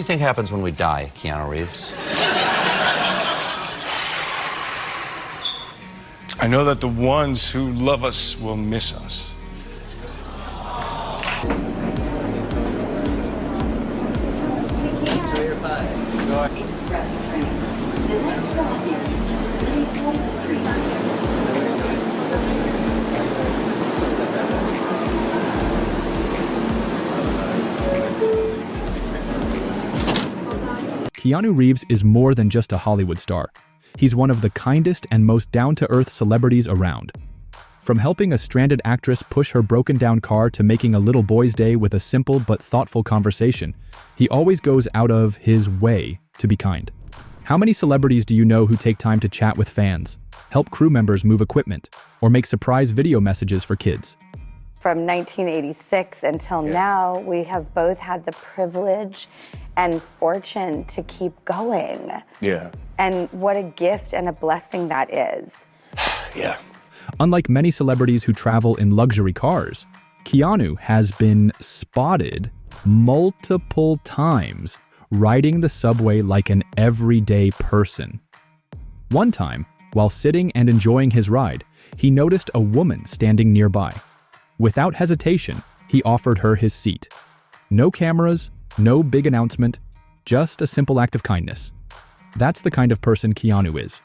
do you think happens when we die, Keanu Reeves? I know that the ones who love us will miss us. Keanu Reeves is more than just a Hollywood star. He's one of the kindest and most down-to-earth celebrities around. From helping a stranded actress push her broken-down car to making a little boy's day with a simple but thoughtful conversation, he always goes out of his way to be kind. How many celebrities do you know who take time to chat with fans, help crew members move equipment, or make surprise video messages for kids? From 1986 until now, we have both had the privilege and fortune to keep going. Yeah. And what a gift and a blessing that is. Yeah. Unlike many celebrities who travel in luxury cars, Keanu has been spotted multiple times riding the subway like an everyday person. One time, while sitting and enjoying his ride, he noticed a woman standing nearby. Without hesitation, he offered her his seat. No cameras, no big announcement, just a simple act of kindness. That's the kind of person Keanu is.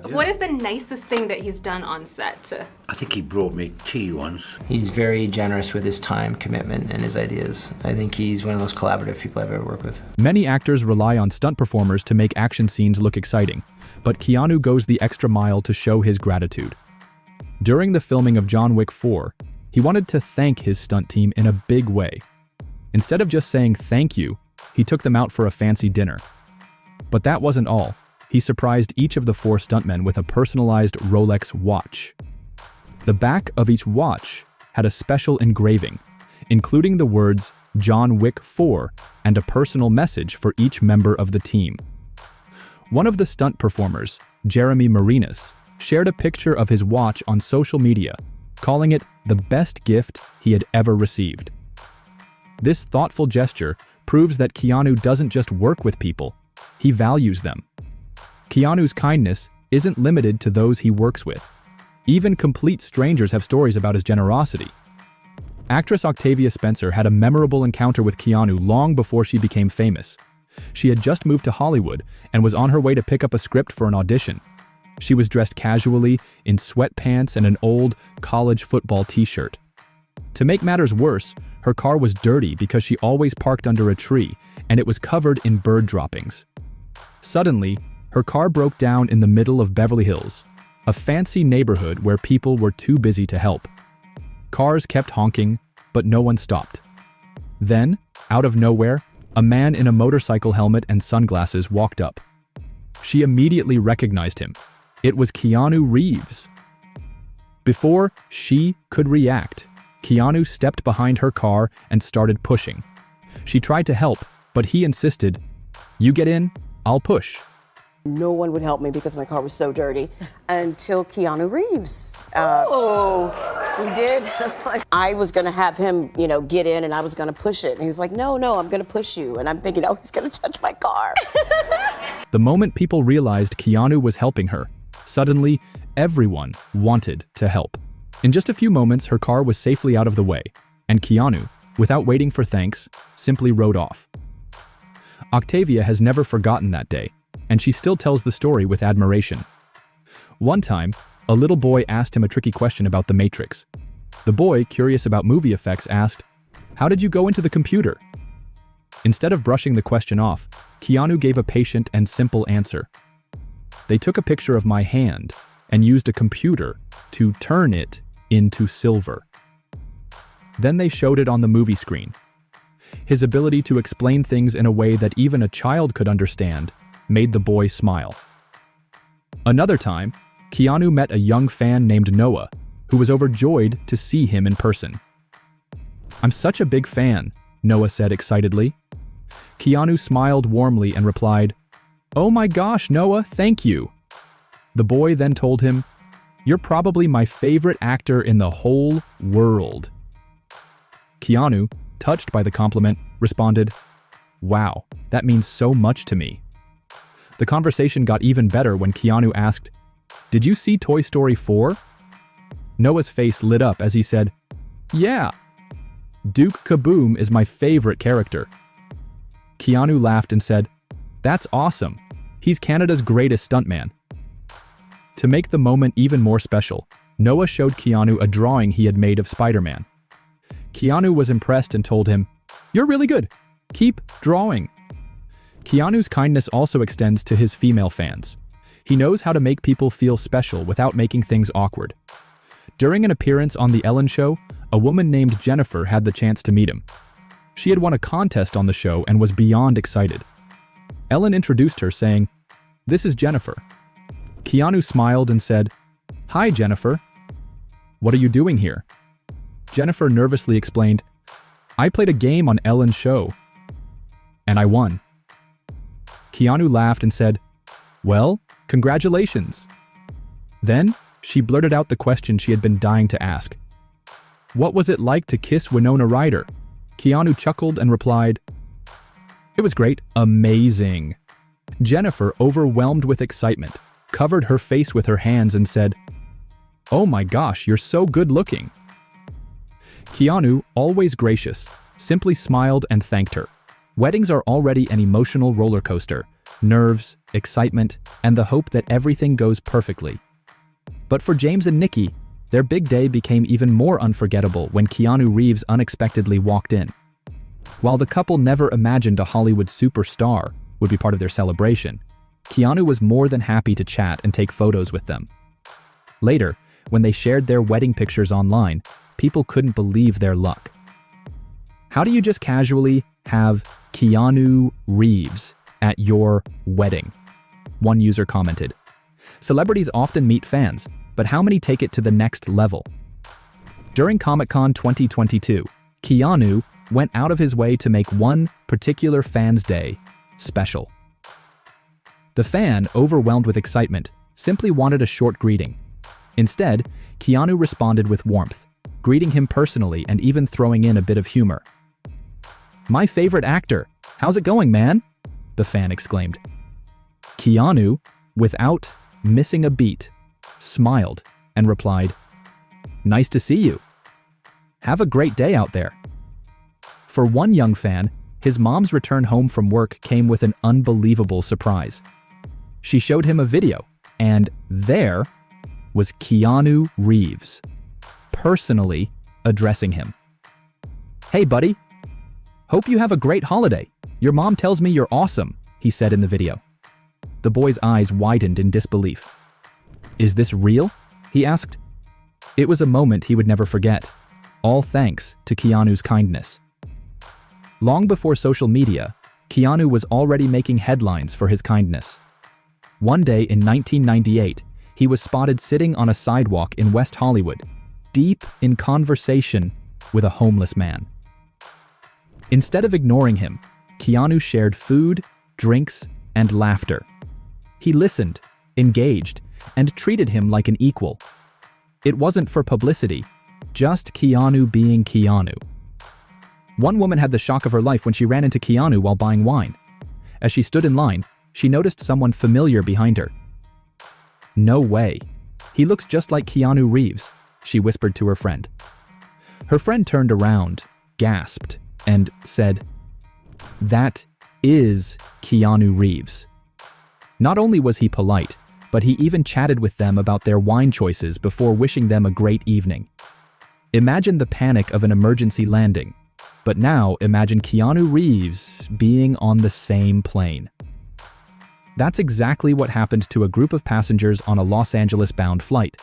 What is the nicest thing that he's done on set? I think he brought me tea once. He's very generous with his time, commitment, and his ideas. I think he's one of the most collaborative people I've ever worked with. Many actors rely on stunt performers to make action scenes look exciting, but Keanu goes the extra mile to show his gratitude. During the filming of John Wick 4, he wanted to thank his stunt team in a big way. Instead of just saying thank you, he took them out for a fancy dinner. But that wasn't all. He surprised each of the 4 stuntmen with a personalized Rolex watch. The back of each watch had a special engraving, including the words John Wick 4 and a personal message for each member of the team. One of the stunt performers, Jeremy Marinas, shared a picture of his watch on social media, calling it the best gift he had ever received. This thoughtful gesture proves that Keanu doesn't just work with people, he values them. Keanu's kindness isn't limited to those he works with. Even complete strangers have stories about his generosity. Actress Octavia Spencer had a memorable encounter with Keanu long before she became famous. She had just moved to Hollywood and was on her way to pick up a script for an audition. She was dressed casually, in sweatpants and an old college football t-shirt. To make matters worse, her car was dirty because she always parked under a tree, and it was covered in bird droppings. Suddenly, her car broke down in the middle of Beverly Hills, a fancy neighborhood where people were too busy to help. Cars kept honking, but no one stopped. Then, out of nowhere, a man in a motorcycle helmet and sunglasses walked up. She immediately recognized him. It was Keanu Reeves. Before she could react, Keanu stepped behind her car and started pushing. She tried to help, but he insisted, "You get in, I'll push." No one would help me because my car was so dirty until Keanu Reeves. He did. I was going to have him, get in and I was going to push it. And he was like, no, I'm going to push you. And I'm thinking, oh, he's going to touch my car. The moment people realized Keanu was helping her, suddenly everyone wanted to help. In just a few moments, her car was safely out of the way, and Keanu, without waiting for thanks, simply rode off. Octavia has never forgotten that day, and she still tells the story with admiration. One time, a little boy asked him a tricky question about The Matrix. The boy, curious about movie effects, asked, "How did you go into the computer?" Instead of brushing the question off, Keanu gave a patient and simple answer. "They took a picture of my hand and used a computer to turn it into silver. Then they showed it on the movie screen." His ability to explain things in a way that even a child could understand made the boy smile. Another time, Keanu met a young fan named Noah, who was overjoyed to see him in person. "I'm such a big fan," Noah said excitedly. Keanu smiled warmly and replied, "Oh my gosh, Noah, thank you." The boy then told him, "You're probably my favorite actor in the whole world." Keanu, touched by the compliment, responded, Wow, that means so much to me. The conversation got even better when Keanu asked, "Did you see Toy Story 4?" Noah's face lit up as he said, "Yeah. Duke Kaboom is my favorite character." Keanu laughed and said, "That's awesome. He's Canada's greatest stuntman." To make the moment even more special, Noah showed Keanu a drawing he had made of Spider-Man. Keanu was impressed and told him, "You're really good. Keep drawing." Keanu's kindness also extends to his female fans. He knows how to make people feel special without making things awkward. During an appearance on The Ellen Show, a woman named Jennifer had the chance to meet him. She had won a contest on the show and was beyond excited. Ellen introduced her, saying, "This is Jennifer." Keanu smiled and said, "Hi, Jennifer. What are you doing here?" Jennifer nervously explained, "I played a game on Ellen's show, and I won." Keanu laughed and said, "Well, congratulations." Then, she blurted out the question she had been dying to ask. "What was it like to kiss Winona Ryder?" Keanu chuckled and replied, "It was great. Amazing." Jennifer, overwhelmed with excitement, covered her face with her hands and said, "Oh my gosh, you're so good looking." Keanu, always gracious, simply smiled and thanked her. Weddings are already an emotional roller coaster, nerves, excitement, and the hope that everything goes perfectly. But for James and Nikki, their big day became even more unforgettable when Keanu Reeves unexpectedly walked in. While the couple never imagined a Hollywood superstar would be part of their celebration, Keanu was more than happy to chat and take photos with them. Later, when they shared their wedding pictures online, people couldn't believe their luck. "How do you just casually have Keanu Reeves at your wedding?" one user commented. "Celebrities often meet fans, but how many take it to the next level?" During Comic-Con 2022, Keanu went out of his way to make one particular fan's day special. The fan, overwhelmed with excitement, simply wanted a short greeting. Instead, Keanu responded with warmth, greeting him personally and even throwing in a bit of humor. "My favorite actor. How's it going, man?" the fan exclaimed. Keanu, without missing a beat, smiled and replied, "Nice to see you. Have a great day out there." For one young fan, his mom's return home from work came with an unbelievable surprise. She showed him a video, and there was Keanu Reeves, personally addressing him. "Hey, buddy. Hope you have a great holiday. Your mom tells me you're awesome," he said in the video. The boy's eyes widened in disbelief. "Is this real?" he asked. It was a moment he would never forget, all thanks to Keanu's kindness. Long before social media, Keanu was already making headlines for his kindness. One day in 1998, he was spotted sitting on a sidewalk in West Hollywood, deep in conversation with a homeless man. Instead of ignoring him, Keanu shared food, drinks, and laughter. He listened, engaged, and treated him like an equal. It wasn't for publicity, just Keanu being Keanu. One woman had the shock of her life when she ran into Keanu while buying wine. As she stood in line, she noticed someone familiar behind her. "No way. He looks just like Keanu Reeves," she whispered to her friend. Her friend turned around, gasped, and said, "That is Keanu Reeves." Not only was he polite, but he even chatted with them about their wine choices before wishing them a great evening. Imagine the panic of an emergency landing, but now imagine Keanu Reeves being on the same plane. That's exactly what happened to a group of passengers on a Los Angeles-bound flight.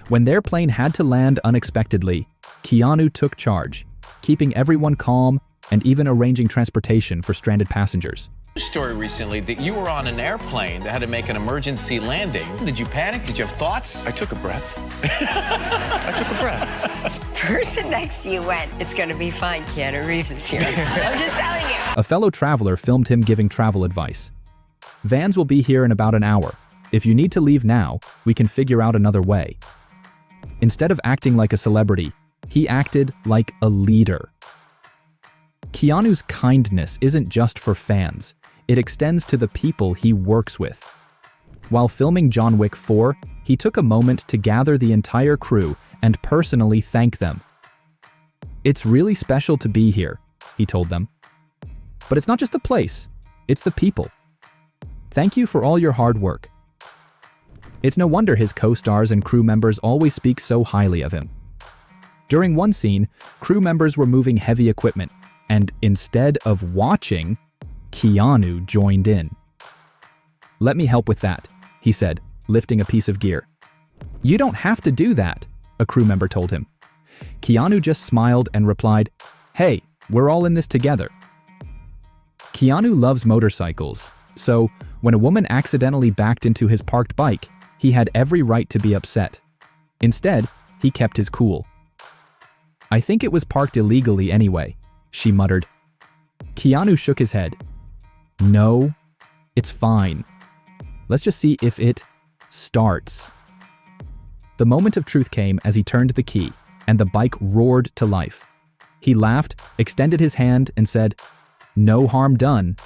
When their plane had to land unexpectedly, Keanu took charge, keeping everyone calm and even arranging transportation for stranded passengers. Story recently that you were on an airplane that had to make an emergency landing. Did you panic? Did you have thoughts? I took a breath. I took a breath. Person next to you went, "It's gonna be fine, Keanu Reeves is here." I'm just telling you. A fellow traveler filmed him giving travel advice. "Vans will be here in about an hour. If you need to leave now, we can figure out another way." Instead of acting like a celebrity, he acted like a leader. Keanu's kindness isn't just for fans, it extends to the people he works with. While filming John Wick 4, he took a moment to gather the entire crew and personally thank them. "It's really special to be here," he told them. "But it's not just the place, it's the people. Thank you for all your hard work." It's no wonder his co-stars and crew members always speak so highly of him. During one scene, crew members were moving heavy equipment, and instead of watching, Keanu joined in. "Let me help with that," he said, lifting a piece of gear. "You don't have to do that," a crew member told him. Keanu just smiled and replied, "Hey, we're all in this together." Keanu loves motorcycles, so when a woman accidentally backed into his parked bike, he had every right to be upset. Instead, he kept his cool. "I think it was parked illegally anyway," she muttered. Keanu shook his head. "No, it's fine. Let's just see if it starts." The moment of truth came as he turned the key, and the bike roared to life. He laughed, extended his hand, and said, "No harm done."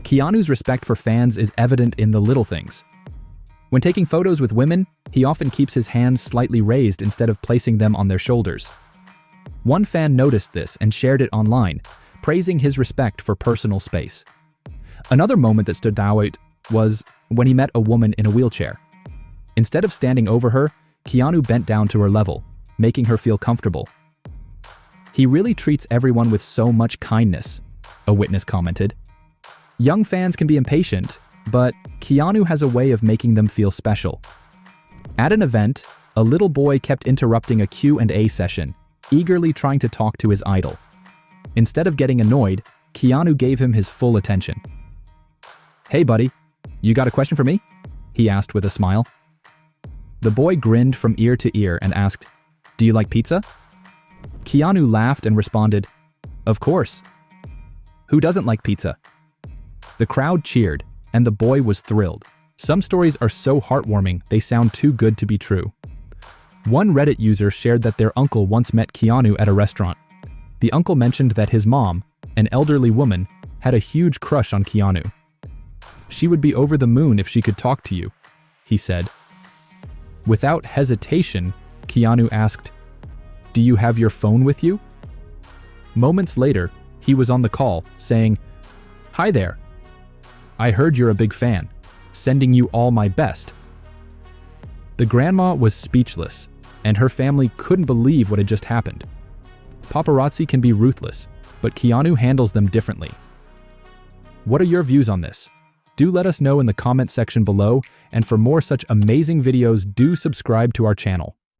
Keanu's respect for fans is evident in the little things. When taking photos with women, he often keeps his hands slightly raised instead of placing them on their shoulders. One fan noticed this and shared it online, praising his respect for personal space. Another moment that stood out was when he met a woman in a wheelchair. Instead of standing over her, Keanu bent down to her level, making her feel comfortable. "He really treats everyone with so much kindness," a witness commented. Young fans can be impatient, but Keanu has a way of making them feel special. At an event, a little boy kept interrupting a Q&A session, eagerly trying to talk to his idol. Instead of getting annoyed, Keanu gave him his full attention. "Hey buddy, you got a question for me?" he asked with a smile. The boy grinned from ear to ear and asked, "Do you like pizza?" Keanu laughed and responded, "Of course. Who doesn't like pizza?" The crowd cheered, and the boy was thrilled. Some stories are so heartwarming they sound too good to be true. One Reddit user shared that their uncle once met Keanu at a restaurant. The uncle mentioned that his mom, an elderly woman, had a huge crush on Keanu. "She would be over the moon if she could talk to you," he said. Without hesitation, Keanu asked, "Do you have your phone with you?" Moments later, he was on the call, saying, "Hi there. I heard you're a big fan. Sending you all my best." The grandma was speechless, and her family couldn't believe what had just happened. Paparazzi can be ruthless, but Keanu handles them differently. What are your views on this? Do let us know in the comment section below, and for more such amazing videos, do subscribe to our channel.